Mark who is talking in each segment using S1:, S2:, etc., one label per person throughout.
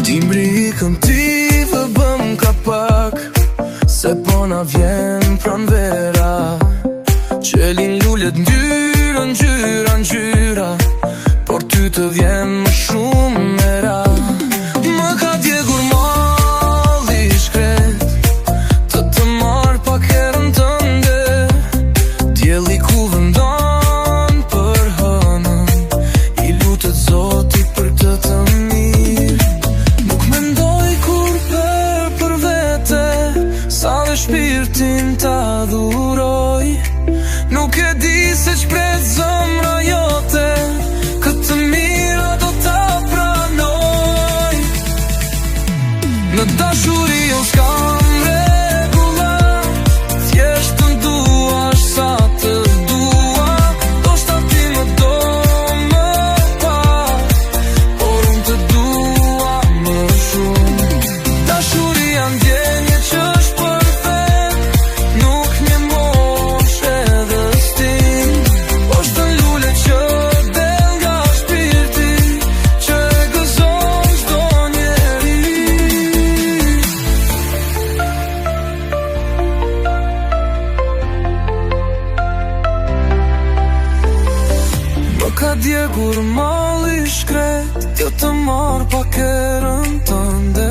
S1: Timbri I këm ty dhe bëm ka pak, se po na vjen pran vera, që lin lullet ngjyra, ngjyra, ngjyra, por ty të vjen më shumë mera. Më ka djegur malli I shkret, të marr pak herën tënde, dielli ku vendon për hënën, I lutet Zotit për të mirë. Nuk mendoj kur për vete, sa dhe shpirtin ta dhuroj. Nuk e di se ç'pret zemra jote, këtë mira do ta pranoj. Në dashuri unë s'kam regula, thjesht të nduash sa të dua. Do shta ti më do më pak, por unë të dua më shumë. Dashuria ndjenje që është perfekt, nuk një mosh edhe stin. Është në lule që del nga shpirti, që e gëzon çdo njeri. Më ka djegur malli shkret, jo të marr pak herën tënde,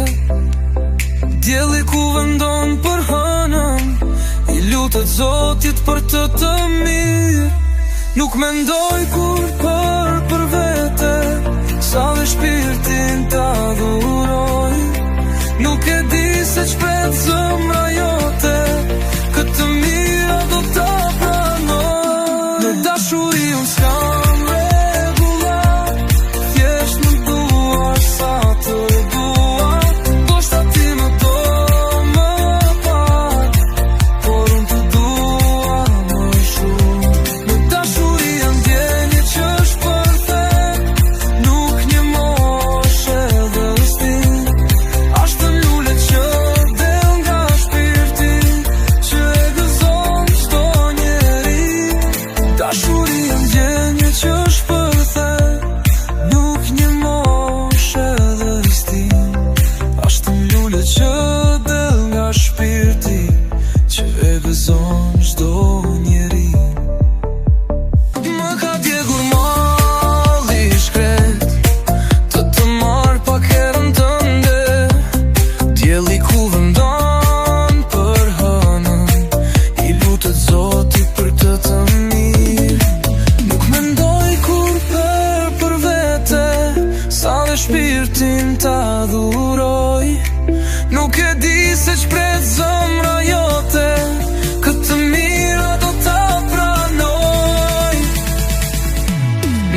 S1: dielli ku vendon për hënën, I lutet Zotit për të mirë. Nuk mendoj kur për vete, sa dhe shpirtin ta dhuroj. Nuk e di se ç'pret zemra jote, këtë mira do ta pranoj. Në dashuri unë s'kam regula, thjesht më duash sa të dua. Do shta ti më do më pak, por unë të dua më shumë. Në dashuria ndjenje që është perfekt, nuk një mosh edhe stin. Ashtë në lule që del nga shpirti, që e gëzon çdo njeri. Dashuria ndjenje që është perfekt, nuk një mosh edhe stin. Ashtë në lule që del nga shpirti, që e gëzon çdo njeri. Më ka djegur malli shkret, të marr pak herën tënde, dielli ku vendon për hënën, I lutet Zotit për të mirë. Nuk mendoj kur për vete, sa dhe shpirtin ta dhuroj. Nuk e di se ç'pret zemra jote, këtë mira do ta pranoj.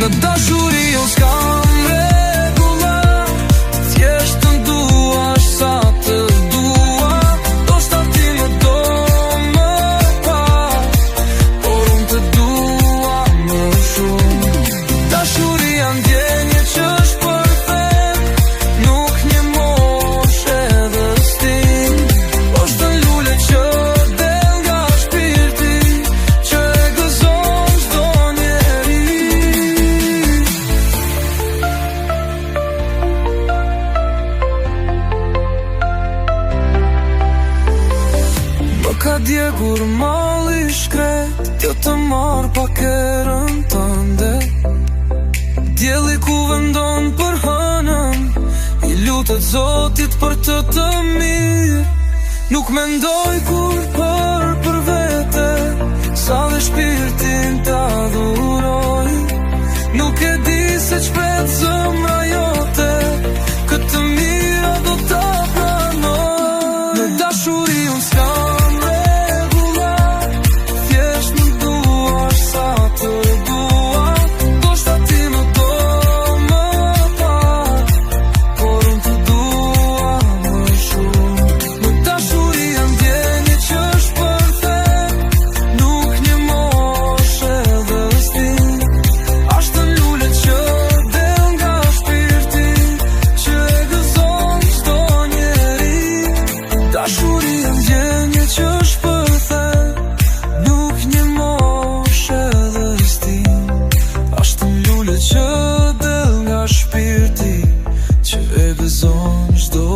S1: Në dashuri unë s'kam regula, thjesht të nduash sa të dua. Do shta ti më do më pak, por unë të dua më shumë. Dashuria ndjenje që është perfekt, nuk një mosh edhe stin. Është në lule që del nga shpirti, që e gëzon çdo njeri. Më ka djegur malli shkret, jo të marr pak herën tënde, dielli ku vendon për hënën, I lutet Zotit për të mirë. Nuk mendoj kur për vete, sa dhe shpirtin ta dhuroj. Nuk e di se ç'pret zemra jote, këtë mira do ta pranoj. Në dashuri unë s'kam regula, thjesht më duash sa të dua. Do shta ti më do më pak, por unë të dua më shumë. Në dashuria ndjenje që është perfekt, nuk një mosh edhe stin. Ashtë në lule që del nga shpirti, që e gëzon çdo njeri. Dashuria ndjenje që është perfekt, nuk një mosh edhe stin. Ashtë në lule që del nga shpirti, që e gëzon zonë çdo